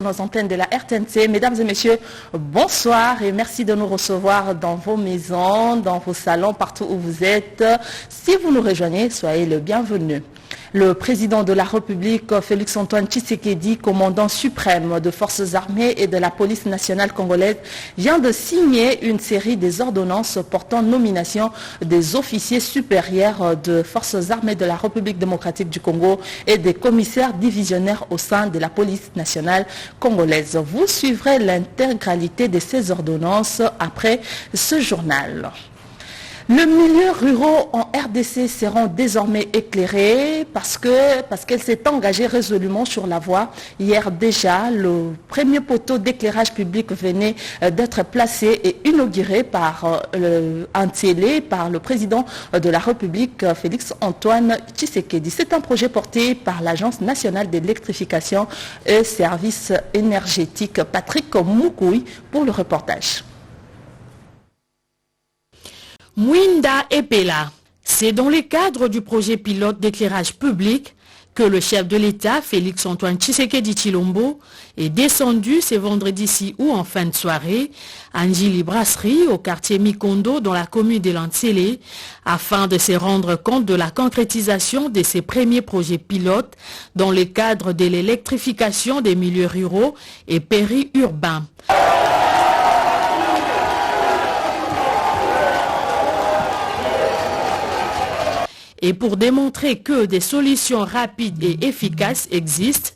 Nos antennes de la RTNC. Mesdames et messieurs, bonsoir et merci de nous recevoir dans vos maisons, dans vos salons, partout où vous êtes. Si vous nous rejoignez, soyez le bienvenu. Le président de la République, Félix-Antoine Tshisekedi, commandant suprême de forces armées et de la police nationale congolaise, vient de signer une série des ordonnances portant nomination des officiers supérieurs de forces armées de la République démocratique du Congo et des commissaires divisionnaires au sein de la police nationale congolaise. Vous suivrez l'intégralité de ces ordonnances après ce journal. Le milieu rural en RDC seront désormais éclairés parce qu'elle s'est engagée résolument sur la voie. Hier déjà, le premier poteau d'éclairage public venait d'être placé et inauguré par un télé par le président de la République, Félix-Antoine Tshisekedi. C'est un projet porté par l'Agence nationale d'électrification et services énergétiques. Patrick Moukoui pour le reportage. Mwinda Epela, c'est dans le cadre du projet pilote d'éclairage public que le chef de l'État, Félix-Antoine Tshisekedi Tshilombo, est descendu ce vendredi-ci ou en fin de soirée à Njili Brasserie, au quartier Mikondo, dans la commune de Lantsele, afin de se rendre compte de la concrétisation de ses premiers projets pilotes dans le cadre de l'électrification des milieux ruraux et périurbains. Et pour démontrer que des solutions rapides et efficaces existent,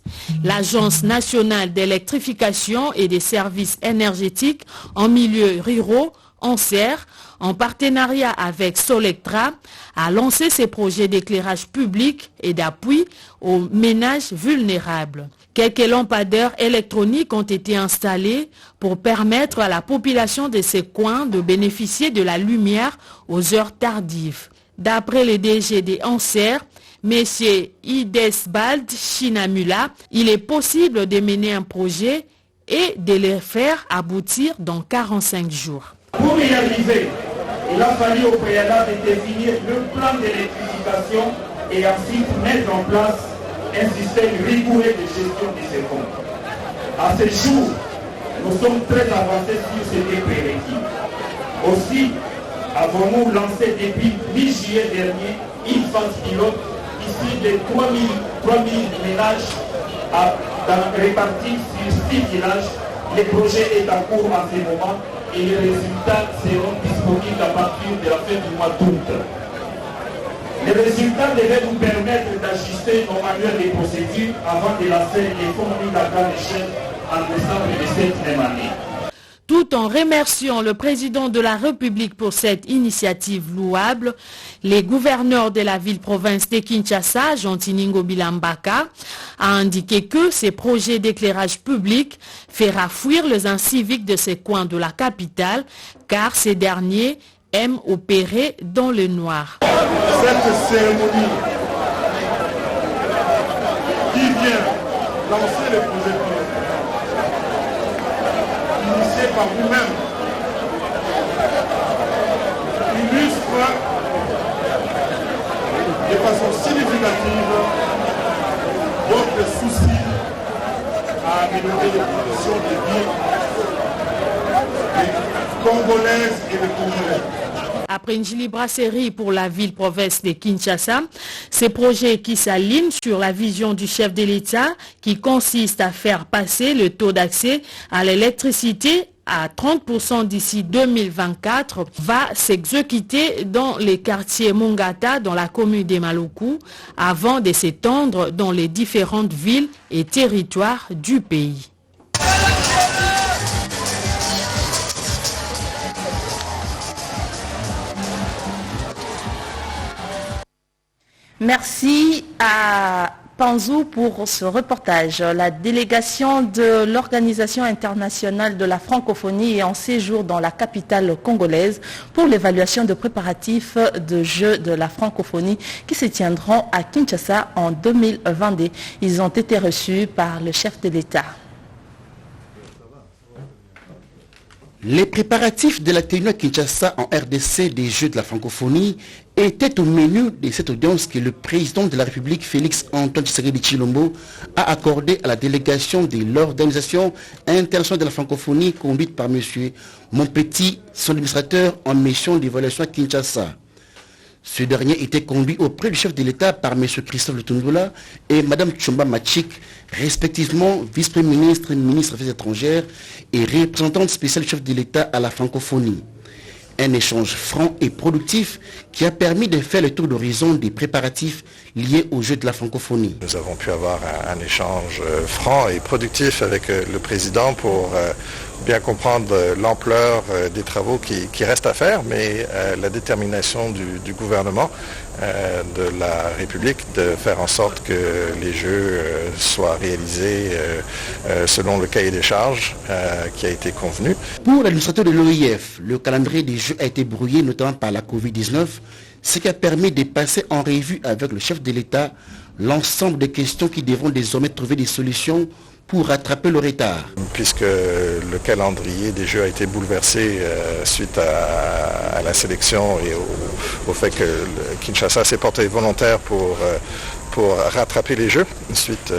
l'Agence nationale d'électrification et des services énergétiques en milieu ruraux, ANSER, en partenariat avec Solectra, a lancé ses projets d'éclairage public et d'appui aux ménages vulnérables. Quelques lampadaires électroniques ont été installés pour permettre à la population de ces coins de bénéficier de la lumière aux heures tardives. D'après le DG des ANSER, M. Idesbald Shinamula, il est possible de mener un projet et de le faire aboutir dans 45 jours. Pour y arriver, il a fallu au préalable définir le plan d'électrification et ensuite mettre en place un système rigoureux de gestion de ces fonds. À ce jour, nous sommes très avancés sur ces deux prérequis. Aussi, avons-nous lancé depuis mi-juillet dernier une phase pilote ici de 3000 ménages répartis sur 6 villages. Le projet est en cours en ce moment et les résultats seront disponibles à partir de la fin du mois d'août. Les résultats devaient nous permettre d'ajuster nos manuels de procédures avant de lancer les fonds mis à grande échelle en décembre de cette même année. Tout en remerciant le président de la République pour cette initiative louable, les gouverneurs de la ville-province de Kinshasa, Jean Tiningo Bilambaka, a indiqué que ces projets d'éclairage public fera fuir les inciviques de ces coins de la capitale, car ces derniers aiment opérer dans le noir. Cette cérémonie qui vient lancer le projet initié par vous-même, illustre de façon significative votre souci à améliorer les conditions de vie des Congolaises et des Congolais. Après Njili Brasserie pour la ville-province de Kinshasa, ces projets qui s'alignent sur la vision du chef de l'État qui consiste à faire passer le taux d'accès à l'électricité à 30% d'ici 2024 va s'exécuter dans les quartiers Mongata dans la commune de Maluku avant de s'étendre dans les différentes villes et territoires du pays. Merci à Panzou pour ce reportage. La délégation de l'Organisation internationale de la francophonie est en séjour dans la capitale congolaise pour l'évaluation de préparatifs de Jeux de la francophonie qui se tiendront à Kinshasa en 2022. Ils ont été reçus par le chef de l'État. Les préparatifs de la tenue à Kinshasa en RDC des Jeux de la francophonie étaient au menu de cette audience que le président de la République, Félix Antoine Tshisekedi Tshilombo, a accordée à la délégation de l'Organisation internationale de la francophonie conduite par M. Monpetit, son administrateur en mission d'évaluation à Kinshasa. Ce dernier était conduit auprès du chef de l'État par M. Christophe Lutundula et Mme Tchomba Machik, respectivement vice-premier ministre, ministre des Affaires étrangères et représentante spéciale du chef de l'État à la francophonie. Un échange franc et productif qui a permis de faire le tour d'horizon des préparatifs liés aux Jeux de la francophonie. Nous avons pu avoir un échange franc et productif avec le président pour bien comprendre l'ampleur des travaux qui restent à faire, mais la détermination du gouvernement de la République de faire en sorte que les Jeux soient réalisés selon le cahier des charges qui a été convenu. Pour l'administrateur de l'OIF, le calendrier des Jeux a été brouillé notamment par la Covid-19, ce qui a permis de passer en revue avec le chef de l'État l'ensemble des questions qui devront désormais trouver des solutions pour rattraper le retard. Puisque le calendrier des Jeux a été bouleversé suite à la sélection et au fait que Kinshasa s'est porté volontaire pour rattraper les Jeux, suite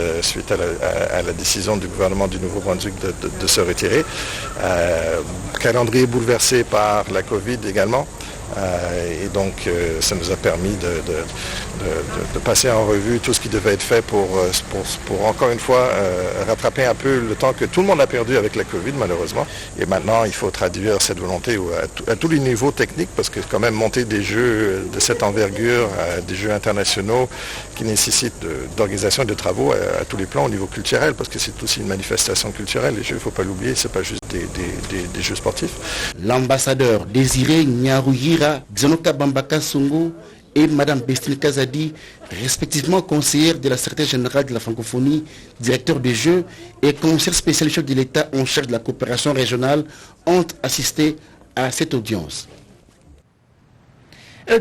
à la décision du gouvernement du Nouveau-Brunswick de se retirer. Calendrier bouleversé par la Covid également. Et donc ça nous a permis de passer en revue tout ce qui devait être fait pour encore une fois rattraper un peu le temps que tout le monde a perdu avec la Covid malheureusement. Et maintenant il faut traduire cette volonté à tous les niveaux techniques, parce que quand même monter des jeux de cette envergure, des jeux internationaux qui nécessitent d'organisation et de travaux à tous les plans au niveau culturel, parce que c'est aussi une manifestation culturelle. Les jeux, il ne faut pas l'oublier, c'est pas juste des jeux sportifs. L'ambassadeur Désiré Nyarouyira Dzanoka Bambaka Songo et Mme Bestine Kazadi, respectivement conseillère de la secrétaire générale de la francophonie, directeur des Jeux et conseillère spécial chef de l'État en charge de la coopération régionale, ont assisté à cette audience.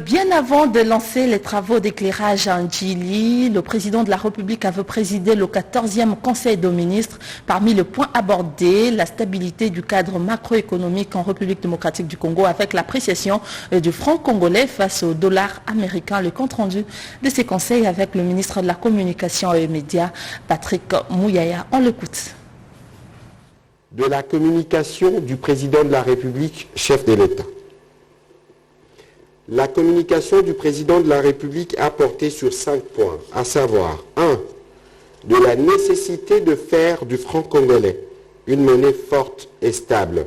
Bien avant de lancer les travaux d'éclairage à Ndjili, le président de la République avait présidé le 14e Conseil des ministres. Parmi les points abordés, la stabilité du cadre macroéconomique en République démocratique du Congo avec l'appréciation du franc congolais face au dollar américain. Le compte-rendu de ces conseils avec le ministre de la Communication et des Médias, Patrick Mouyaya. On l'écoute. De la communication du président de la République, chef de l'État. La communication du président de la République a porté sur 5 points, à savoir 1. De la nécessité de faire du franc congolais une monnaie forte et stable.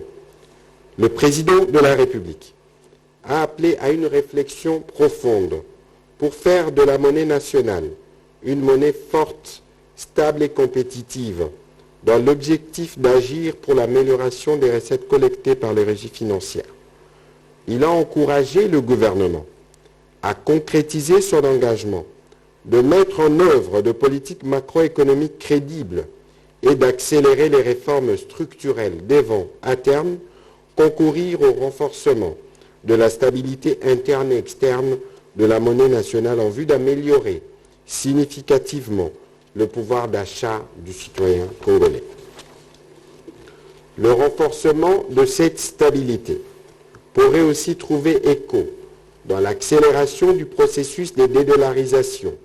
Le président de la République a appelé à une réflexion profonde pour faire de la monnaie nationale une monnaie forte, stable et compétitive, dans l'objectif d'agir pour l'amélioration des recettes collectées par les régies financières. Il a encouragé le gouvernement à concrétiser son engagement de mettre en œuvre de politiques macroéconomiques crédibles et d'accélérer les réformes structurelles devant, à terme, concourir au renforcement de la stabilité interne et externe de la monnaie nationale en vue d'améliorer significativement le pouvoir d'achat du citoyen congolais. Le renforcement de cette stabilité pourrait aussi trouver écho dans l'accélération du processus de dédollarisation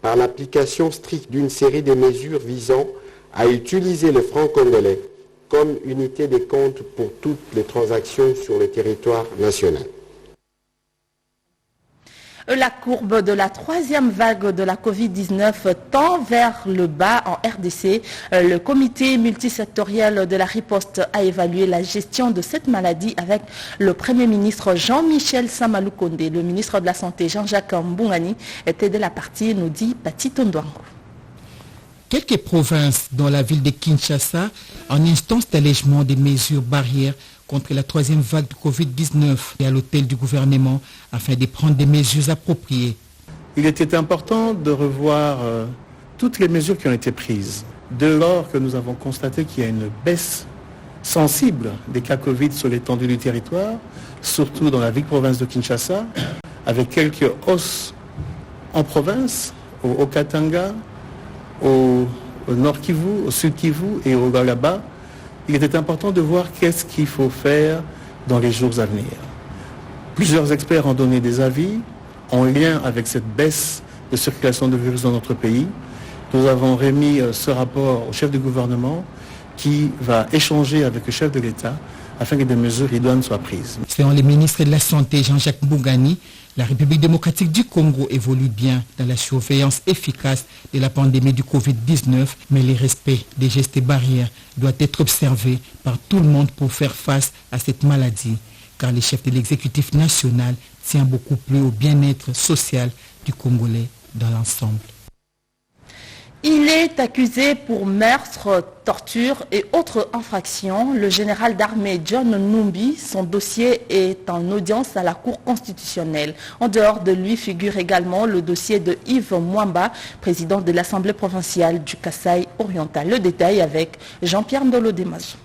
par l'application stricte d'une série de mesures visant à utiliser le franc congolais comme unité de compte pour toutes les transactions sur le territoire national. La courbe de la 3e vague de la Covid-19 tend vers le bas en RDC. Le comité multisectoriel de la riposte a évalué la gestion de cette maladie avec le Premier ministre Jean-Michel Samalou Kondé. Le ministre de la Santé Jean-Jacques Mbungani était de la partie, nous dit Pati Tondouango. Quelques provinces, dont la ville de Kinshasa, en instance d'allègement des mesures barrières contre la 3e vague de Covid-19 et à l'hôtel du gouvernement afin de prendre des mesures appropriées. Il était important de revoir toutes les mesures qui ont été prises. Dès lors que nous avons constaté qu'il y a une baisse sensible des cas Covid sur l'étendue du territoire, surtout dans la ville-province de Kinshasa, avec quelques hausses en province, au Katanga, au Nord Kivu, au Sud Kivu et au Galaba, il était important de voir qu'est-ce qu'il faut faire dans les jours à venir. Plusieurs experts ont donné des avis en lien avec cette baisse de circulation de virus dans notre pays. Nous avons remis ce rapport au chef du gouvernement qui va échanger avec le chef de l'État afin que des mesures idoines soient prises. Selon le ministre de la Santé, Jean-Jacques Mbugani, la République démocratique du Congo évolue bien dans la surveillance efficace de la pandémie du Covid-19, mais le respect des gestes et barrières doit être observé par tout le monde pour faire face à cette maladie, car le chef de l'exécutif national tient beaucoup plus au bien-être social du Congolais dans l'ensemble. Il est accusé pour meurtre, torture et autres infractions. Le général d'armée John Numbi, son dossier est en audience à la Cour constitutionnelle. En dehors de lui figure également le dossier de Yves Mwamba, président de l'Assemblée provinciale du Kasaï oriental. Le détail avec Jean-Pierre Ndolo-Demazo.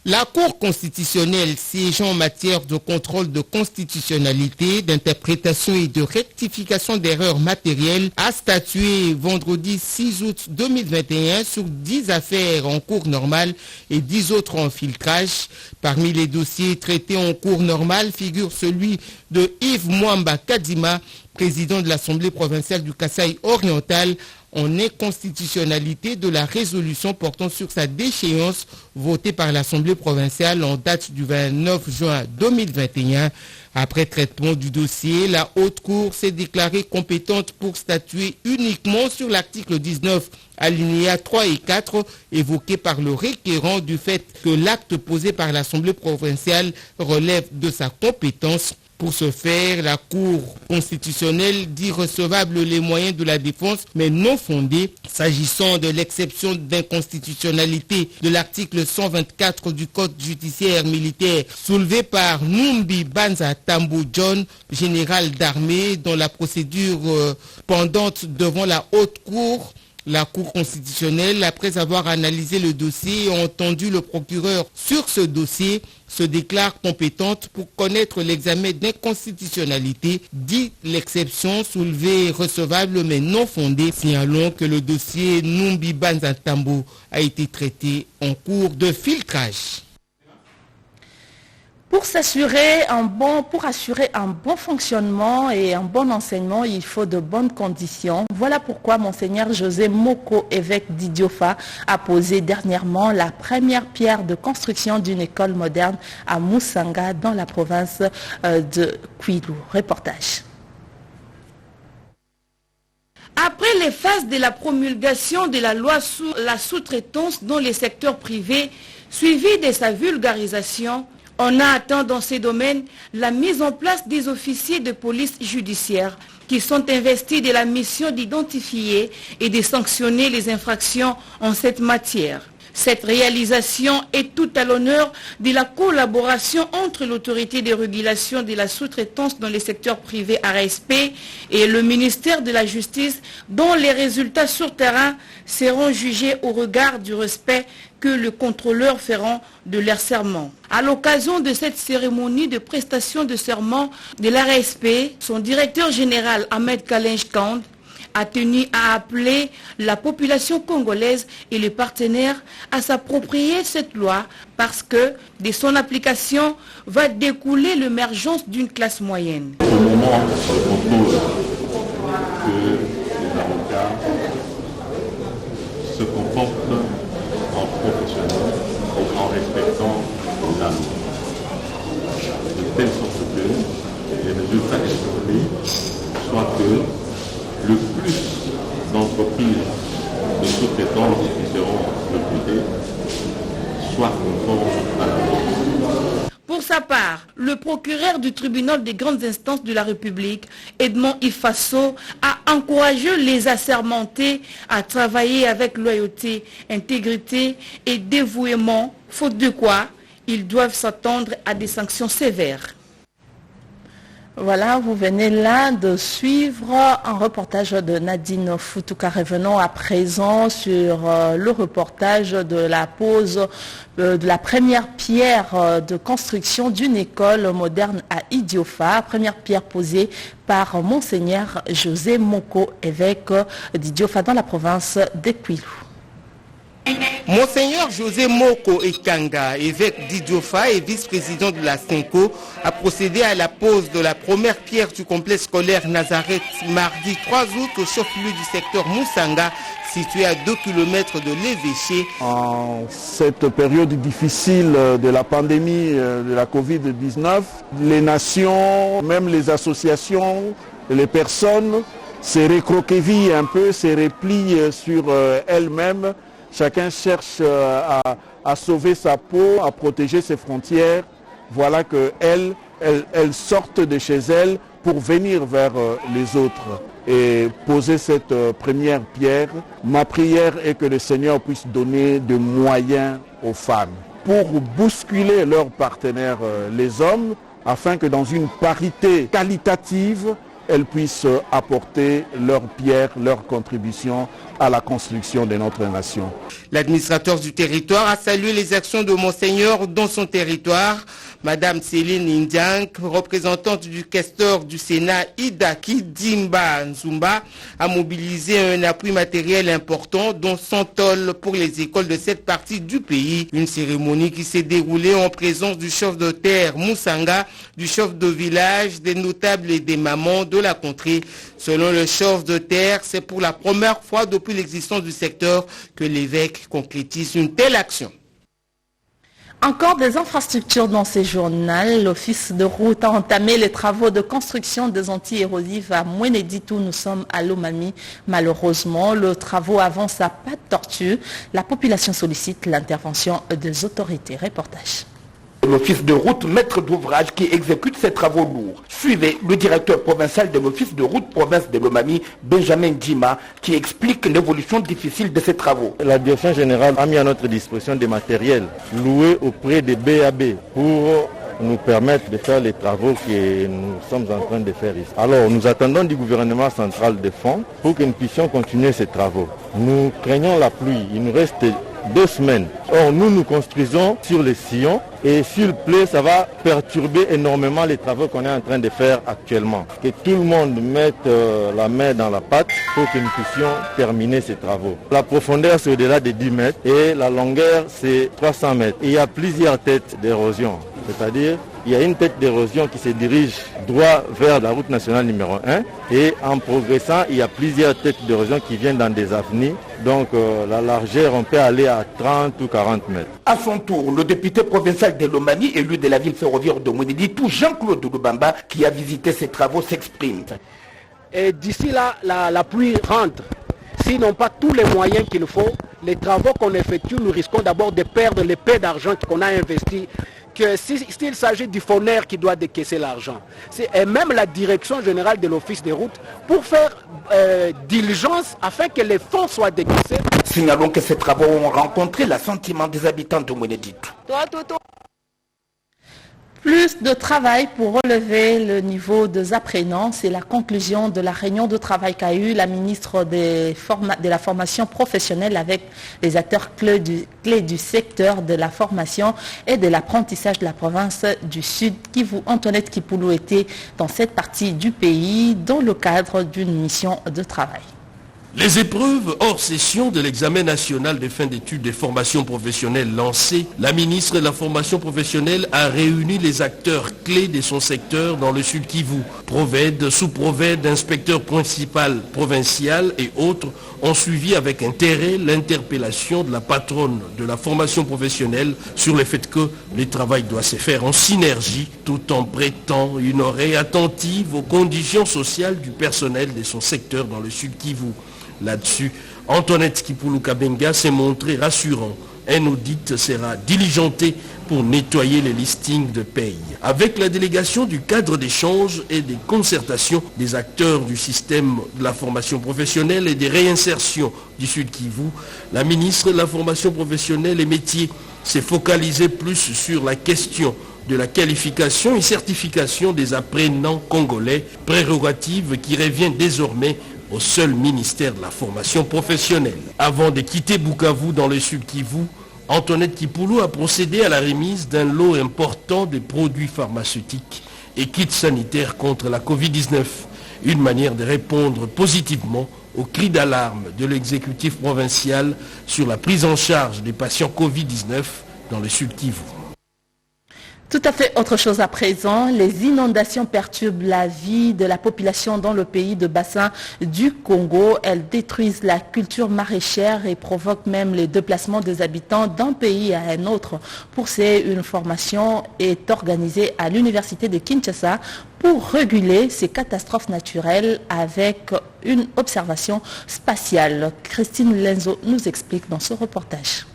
La Cour constitutionnelle siégeant en matière de contrôle de constitutionnalité, d'interprétation et de rectification d'erreurs matérielles a statué vendredi 6 août 2021 sur 10 affaires en cours normale et 10 autres en filtrage. Parmi les dossiers traités en cours normale figure celui de Yves Mwamba Kadima, président de l'Assemblée provinciale du Kasaï oriental, en inconstitutionnalité de la résolution portant sur sa déchéance votée par l'Assemblée provinciale en date du 29 juin 2021. Après traitement du dossier, la Haute Cour s'est déclarée compétente pour statuer uniquement sur l'article 19, alinéas 3 et 4, évoqué par le requérant du fait que l'acte posé par l'Assemblée provinciale relève de sa compétence. Pour ce faire, la Cour constitutionnelle dit recevables les moyens de la défense, mais non fondés, s'agissant de l'exception d'inconstitutionnalité de l'article 124 du Code judiciaire militaire, soulevé par Numbi Banza Tambo John, général d'armée, dans la procédure pendante devant la Haute Cour. La Cour constitutionnelle, après avoir analysé le dossier et entendu le procureur sur ce dossier, se déclare compétente pour connaître l'examen d'inconstitutionnalité, dit l'exception soulevée recevable mais non fondée, signalant que le dossier Numbi Banza Tambo a été traité en cours de filtrage. Pour assurer un bon fonctionnement et un bon enseignement, il faut de bonnes conditions. Voilà pourquoi Monseigneur José Moko, évêque d'Idiofa, a posé dernièrement la première pierre de construction d'une école moderne à Moussanga, dans la province de Kwilu. Reportage. Après les phases de la promulgation de la loi sur la sous-traitance dans les secteurs privés, suivie de sa vulgarisation, on a atteint dans ces domaines la mise en place des officiers de police judiciaire qui sont investis de la mission d'identifier et de sanctionner les infractions en cette matière. Cette réalisation est tout à l'honneur de la collaboration entre l'autorité de régulation de la sous-traitance dans les secteurs privés ARSP et le ministère de la Justice, dont les résultats sur terrain seront jugés au regard du respect que les contrôleurs feront de leur serment. À l'occasion de cette cérémonie de prestation de serment de l'ARSP, son directeur général Ahmed Kalenj Kand a tenu à appeler la population congolaise et les partenaires à s'approprier cette loi parce que de son application va découler l'émergence d'une classe moyenne. Au moment où on propose que les avocats se comportent en professionnels et en respectant la loi, de telle sorte que les résultats escomptés soient que le plus d'entreprises de sous-traitance qui seront recrutées soient conformes à la loi. Pour sa part, le procureur du tribunal des grandes instances de la République, Edmond Ifasso, a encouragé les assermentés à travailler avec loyauté, intégrité et dévouement, faute de quoi ils doivent s'attendre à des sanctions sévères. Voilà, vous venez là de suivre un reportage de Nadine Futuka. Revenons à présent sur le reportage de la pose de la première pierre de construction d'une école moderne à Idiofa. Première pierre posée par Monseigneur José Moko, évêque d'Idiofa dans la province de Kwilu. Monseigneur José Moko Ekanga, évêque d'Idiofa et vice-président de la SENCO, a procédé à la pose de la première pierre du complexe scolaire Nazareth mardi 3 août au chef-lieu du secteur Moussanga, situé à 2 km de l'évêché. En cette période difficile de la pandémie de la Covid-19, les nations, même les associations, les personnes se recroquevillent un peu, se replient sur elles-mêmes. Chacun cherche à sauver sa peau, à protéger ses frontières. Voilà qu'elles sortent de chez elles pour venir vers les autres et poser cette première pierre. Ma prière est que le Seigneur puisse donner des moyens aux femmes pour bousculer leurs partenaires, les hommes, afin que dans une parité qualitative, elles puissent apporter leur pierre, leur contribution à la construction de notre nation. L'administrateur du territoire a salué les actions de Monseigneur dans son territoire. Madame Céline Ndiang, représentante du questeur du Sénat Idaki Dimba Nzumba, a mobilisé un appui matériel important, dont 100 tôles pour les écoles de cette partie du pays. Une cérémonie qui s'est déroulée en présence du chef de terre Moussanga, du chef de village, des notables et des mamans de la contrée. Selon le chef de terre, c'est pour la première fois depuis l'existence du secteur que l'évêque concrétise une telle action. Encore des infrastructures dans ces journaux. L'Office de route a entamé les travaux de construction des anti-érosifs à Mouénédite où nous sommes à Lomami. Malheureusement, le travaux avance à pas de tortue. La population sollicite l'intervention des autorités. Reportage. L'office de route, maître d'ouvrage qui exécute ces travaux lourds. Suivez le directeur provincial de l'office de route province de Lomami, Benjamin Djima, qui explique l'évolution difficile de ces travaux. La direction générale a mis à notre disposition des matériels loués auprès des BAB pour nous permettre de faire les travaux que nous sommes en train de faire ici. Alors, nous attendons du gouvernement central des fonds pour que nous puissions continuer ces travaux. Nous craignons la pluie. Il nous reste 2 semaines. Or, nous construisons sur les sillons et s'il pleut, ça va perturber énormément les travaux qu'on est en train de faire actuellement. Que tout le monde mette la main dans la pâte pour que nous puissions terminer ces travaux. La profondeur, c'est au-delà de 10 mètres et la longueur, c'est 300 mètres. Et il y a plusieurs têtes d'érosion. C'est-à-dire, il y a une tête d'érosion qui se dirige droit vers la route nationale numéro 1 et en progressant, il y a plusieurs têtes d'érosion qui viennent dans des avenues. Donc la largeur, on peut aller à 30 ou 40 mètres. À son tour, le député provincial de Lomami, élu de la ville ferroviaire de Mouénédite, Jean-Claude Lubamba, qui a visité ces travaux, s'exprime. Et d'ici là, la pluie rentre. S'ils n'ont pas tous les moyens qu'il faut, les travaux qu'on effectue, nous risquons d'abord de perdre les paix d'argent qu'on a investi. Que s'il s'agit du fourneur qui doit décaisser l'argent, et même la direction générale de l'office des routes, pour faire diligence afin que les fonds soient décaissés. Signalons que ces travaux ont rencontré l'assentiment des habitants de Mouénédite. Plus de travail pour relever le niveau des apprenants, c'est la conclusion de la réunion de travail qu'a eu la ministre de la formation professionnelle avec les acteurs clés du secteur de la formation et de l'apprentissage de la province du Sud, Kivu. Antoinette Kipoulou était dans cette partie du pays dans le cadre d'une mission de travail. Les épreuves hors session de l'examen national de fin d'études des formations professionnelles lancé, la ministre de la formation professionnelle a réuni les acteurs clés de son secteur dans le Sud Kivu. Proved, sous-Proved, inspecteur principal provincial et autres ont suivi avec intérêt l'interpellation de la patronne de la formation professionnelle sur le fait que le travail doit se faire en synergie tout en prêtant une oreille attentive aux conditions sociales du personnel de son secteur dans le Sud Kivu. Là-dessus, Antoinette Kipoulou Kabenga s'est montré rassurant. Un audit sera diligenté pour nettoyer les listings de paye. Avec la délégation du cadre d'échange et des concertations des acteurs du système de la formation professionnelle et des réinsertions du Sud Kivu, la ministre de la formation professionnelle et métiers s'est focalisée plus sur la question de la qualification et certification des apprenants congolais, prérogative qui revient désormais au seul ministère de la formation professionnelle. Avant de quitter Bukavu dans le Sud Kivu, Antoinette Kipoulou a procédé à la remise d'un lot important de produits pharmaceutiques et kits sanitaires contre la Covid-19, une manière de répondre positivement au cri d'alarme de l'exécutif provincial sur la prise en charge des patients Covid-19 dans le Sud Kivu. Tout à fait autre chose à présent, les inondations perturbent la vie de la population dans le pays de bassin du Congo. Elles détruisent la culture maraîchère et provoquent même les déplacements des habitants d'un pays à un autre. Pour ces, une formation est organisée à l'université de Kinshasa pour réguler ces catastrophes naturelles avec une observation spatiale. Christine Lenzo nous explique dans ce reportage.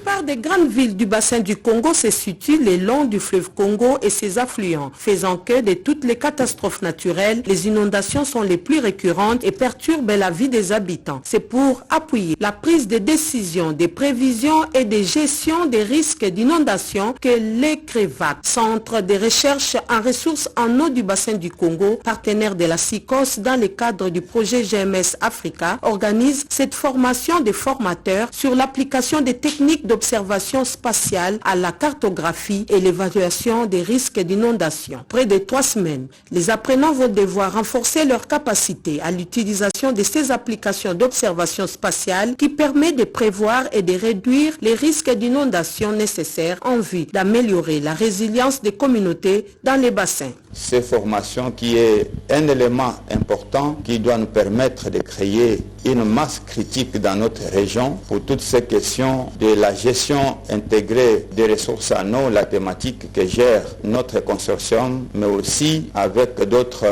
La plupart des grandes villes du bassin du Congo se situent le long du fleuve Congo et ses affluents, faisant que de toutes les catastrophes naturelles, les inondations sont les plus récurrentes et perturbent la vie des habitants. C'est pour appuyer la prise de décision, des prévisions et de gestion des risques d'inondation que l'ECREVAC, Centre de recherche en ressources en eau du bassin du Congo, partenaire de la SICOS dans le cadre du projet GMS Africa, organise cette formation des formateurs sur l'application des techniques d'observation spatiale à la cartographie et l'évaluation des risques d'inondation. Près de 3 semaines, les apprenants vont devoir renforcer leur capacité à l'utilisation de ces applications d'observation spatiale qui permet de prévoir et de réduire les risques d'inondation nécessaires en vue d'améliorer la résilience des communautés dans les bassins. Cette formation qui est un élément important qui doit nous permettre de créer une masse critique dans notre région pour toutes ces questions de la gestion intégrée des ressources en eau, la thématique que gère notre consortium, mais aussi avec d'autres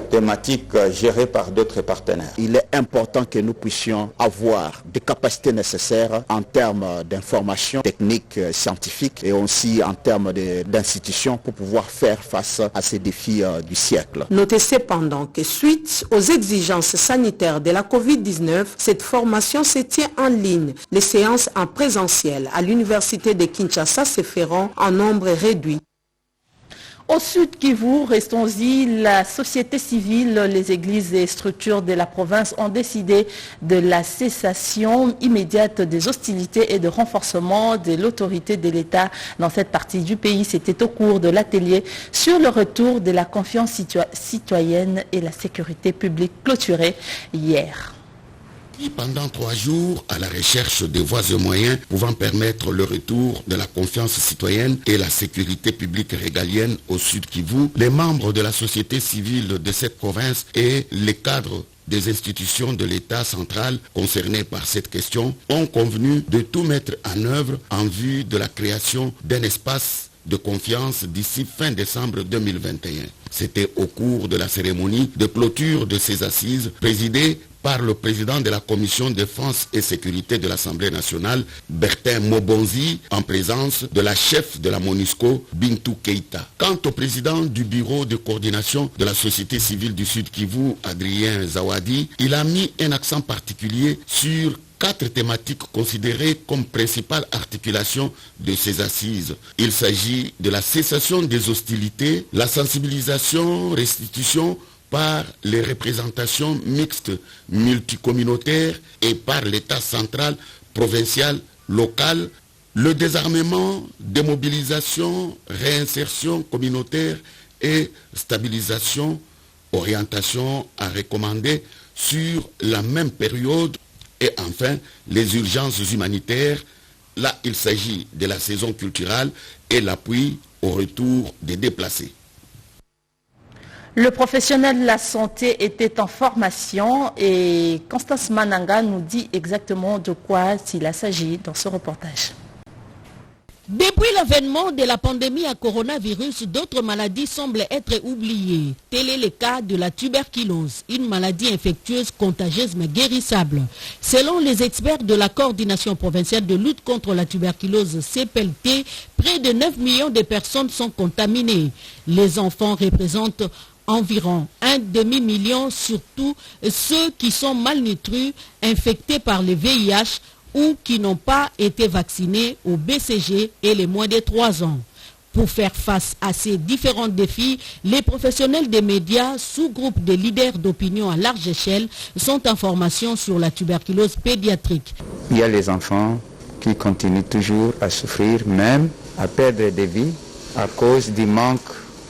thématiques gérées par d'autres partenaires. Il est important que nous puissions avoir des capacités nécessaires en termes d'information technique, scientifique et aussi en termes d'institutions pour pouvoir faire face à ces défis du siècle. Notez cependant que suite aux exigences sanitaires de la Covid-19, cette formation se tient en ligne. Les séances en présentiel à l'université de Kinshasa se feront en nombre réduit. Au Sud Kivu, restons-y, la société civile, les églises et structures de la province ont décidé de la cessation immédiate des hostilités et de renforcement de l'autorité de l'État dans cette partie du pays. C'était au cours de l'atelier sur le retour de la confiance citoyenne et la sécurité publique clôturé hier. Pendant 3 jours, à la recherche de voies et moyens pouvant permettre le retour de la confiance citoyenne et la sécurité publique régalienne au Sud Kivu, les membres de la société civile de cette province et les cadres des institutions de l'État central concernés par cette question ont convenu de tout mettre en œuvre en vue de la création d'un espace de confiance d'ici fin décembre 2021. C'était au cours de la cérémonie de clôture de ces assises présidée par le président de la Commission Défense et Sécurité de l'Assemblée nationale, Bertin Mobonzi, en présence de la chef de la MONUSCO, Bintou Keïta. Quant au président du bureau de coordination de la société civile du Sud Kivu, Adrien Zawadi, il a mis un accent particulier sur 4 thématiques considérées comme principale articulation de ces assises. Il s'agit de la cessation des hostilités, la sensibilisation, restitution par les représentations mixtes multicommunautaires et par l'État central, provincial, local, le désarmement, démobilisation, réinsertion communautaire et stabilisation, orientation à recommander sur la même période. Et enfin, les urgences humanitaires. Là, il s'agit de la saison culturelle et l'appui au retour des déplacés. Le professionnel de la santé était en formation et Constance Mananga nous dit exactement de quoi il s'agit dans ce reportage. Depuis l'avènement de la pandémie à coronavirus, d'autres maladies semblent être oubliées. Tel est le cas de la tuberculose, une maladie infectieuse, contagieuse mais guérissable. Selon les experts de la coordination provinciale de lutte contre la tuberculose CPLT, près de 9 millions de personnes sont contaminées. Les enfants représentent environ un demi-million, surtout ceux qui sont malnutris, infectés par le VIH, ou qui n'ont pas été vaccinés au BCG et les moins de 3 ans. Pour faire face à ces différents défis, les professionnels des médias, sous-groupes de leaders d'opinion à large échelle, sont en formation sur la tuberculose pédiatrique. Il y a les enfants qui continuent toujours à souffrir, même à perdre des vies à cause du manque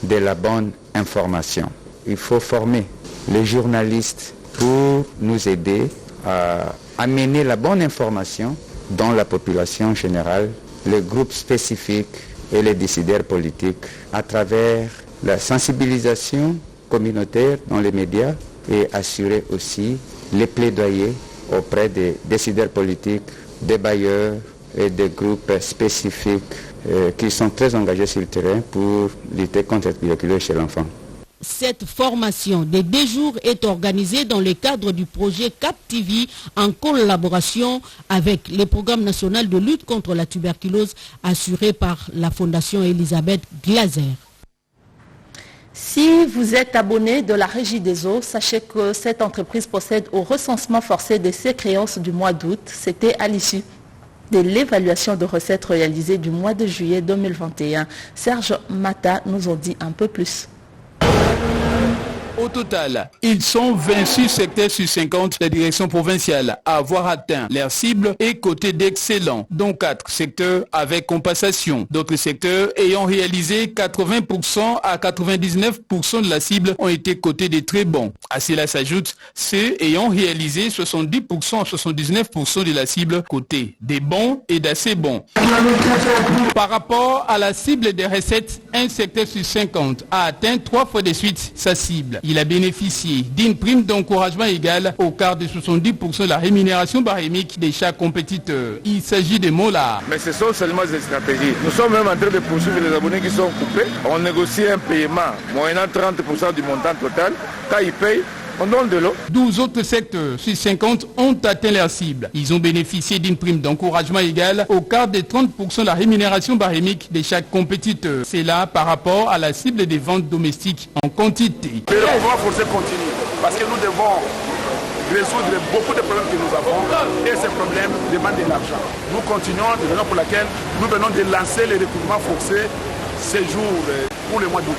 de la bonne information. Il faut former les journalistes pour nous aider à amener la bonne information dans la population générale, les groupes spécifiques et les décideurs politiques à travers la sensibilisation communautaire dans les médias et assurer aussi les plaidoyers auprès des décideurs politiques, des bailleurs et des groupes spécifiques qui sont très engagés sur le terrain pour lutter contre la tuberculose chez l'enfant. Cette formation de 2 jours est organisée dans le cadre du projet CapTV en collaboration avec le programme national de lutte contre la tuberculose assuré par la Fondation Elisabeth Glaser. Si vous êtes abonné de la Régie des eaux, sachez que cette entreprise procède au recensement forcé de ses créances du mois d'août. C'était à l'issue de l'évaluation de recettes réalisée du mois de juillet 2021. Serge Mata nous en dit un peu plus. Au total, ils sont 26 secteurs sur 50 la direction provinciale à avoir atteint leur cible et côté d'excellents, dont 4 secteurs avec compensation. D'autres secteurs ayant réalisé 80% à 99% de la cible ont été cotés des très bons. À cela s'ajoute ceux ayant réalisé 70% à 79% de la cible côté des bons et d'assez bons. Par rapport à la cible des recettes, un secteur sur 50 a atteint 3 fois de suite sa cible. Il a bénéficié d'une prime d'encouragement égale au quart de 70% de la rémunération barémique de chaque compétiteur. Il s'agit de mots là. Mais ce sont seulement des stratégies. Nous sommes même en train de poursuivre les abonnés qui sont coupés. On négocie un paiement moyennant 30% du montant total. Quand ils payent, on donne de l'eau. 12 autres secteurs sur 50 ont atteint leur cible. Ils ont bénéficié d'une prime d'encouragement égale au quart de 30% de la rémunération barémique de chaque compétiteur. C'est là par rapport à la cible des ventes domestiques en quantité. Mais le mouvement forcé continue parce que nous devons résoudre beaucoup de problèmes que nous avons et ces problèmes demandent de l'argent. Nous continuons, de raison pour laquelle nous venons de lancer les recouvrements forcés ces jours pour le mois d'août.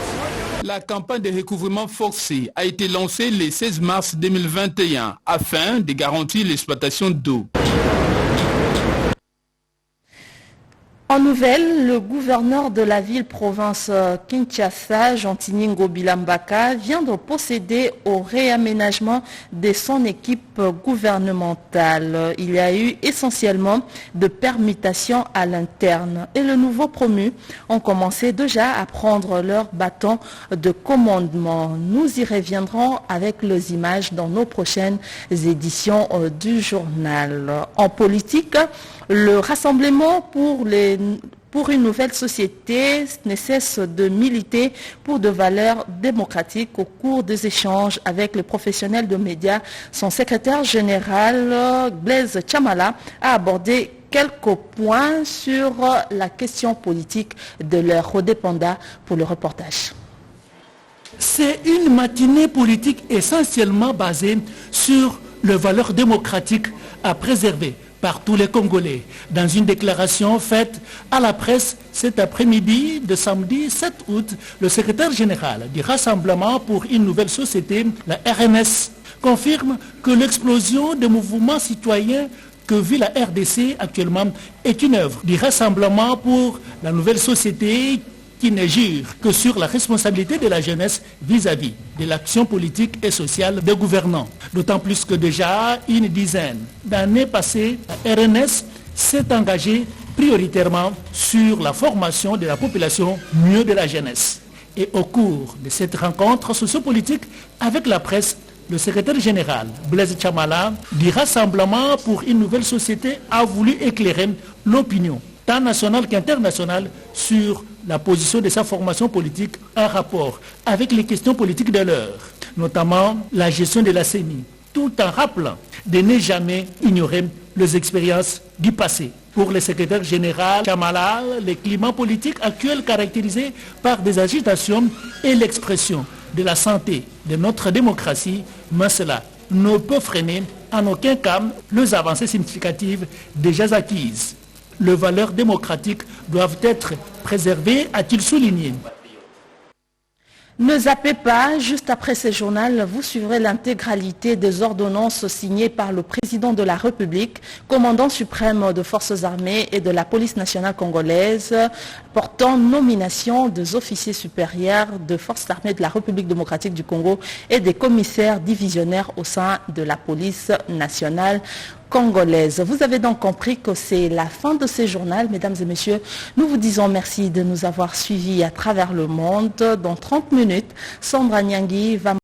La campagne de recouvrement forcé a été lancée le 16 mars 2021 afin de garantir l'exploitation d'eau. En nouvelle, le gouverneur de la ville-province Kinshasa, Jean-Tiningo Bilambaka, vient de procéder au réaménagement de son équipe gouvernementale. Il y a eu essentiellement de permutations à l'interne et les nouveaux promus ont commencé déjà à prendre leur bâton de commandement. Nous y reviendrons avec les images dans nos prochaines éditions du journal. En politique, le Rassemblement pour une nouvelle société ne cesse de militer pour de valeurs démocratiques. Au cours des échanges avec les professionnels de médias, son secrétaire général, Blaise Chamala, a abordé quelques points sur la question politique de leur redépendant pour le reportage. C'est une matinée politique essentiellement basée sur les valeurs démocratiques à préserver par tous les Congolais. Dans une déclaration faite à la presse cet après-midi de samedi 7 août, le secrétaire général du Rassemblement pour une nouvelle société, la RNS, confirme que l'explosion des mouvements citoyens que vit la RDC actuellement est une œuvre du Rassemblement pour la nouvelle société qui ne jure que sur la responsabilité de la jeunesse vis-à-vis de l'action politique et sociale des gouvernants. D'autant plus que déjà une dizaine d'années passées, la RNS s'est engagée prioritairement sur la formation de la population, mieux de la jeunesse. Et au cours de cette rencontre sociopolitique avec la presse, le secrétaire général Blaise Chamala du Rassemblement pour une nouvelle société a voulu éclairer l'opinion tant nationale qu'internationale sur la position de sa formation politique en rapport avec les questions politiques de l'heure, notamment la gestion de la CENI, tout en rappelant de ne jamais ignorer les expériences du passé. Pour le secrétaire général Chamala, le climat politique actuel caractérisé par des agitations et l'expression de la santé de notre démocratie, mais cela ne peut freiner en aucun cas les avancées significatives déjà acquises. Les valeurs démocratiques doivent être préservées, a-t-il souligné. Ne zappez pas, juste après ce journal, vous suivrez l'intégralité des ordonnances signées par le président de la République, commandant suprême de forces armées et de la police nationale congolaise, portant nomination des officiers supérieurs de forces armées de la République démocratique du Congo et des commissaires divisionnaires au sein de la police nationale congolaise. Vous avez donc compris que c'est la fin de ce journal. Mesdames et messieurs, nous vous disons merci de nous avoir suivis à travers le monde. Dans 30 minutes, Sandra Nyangui va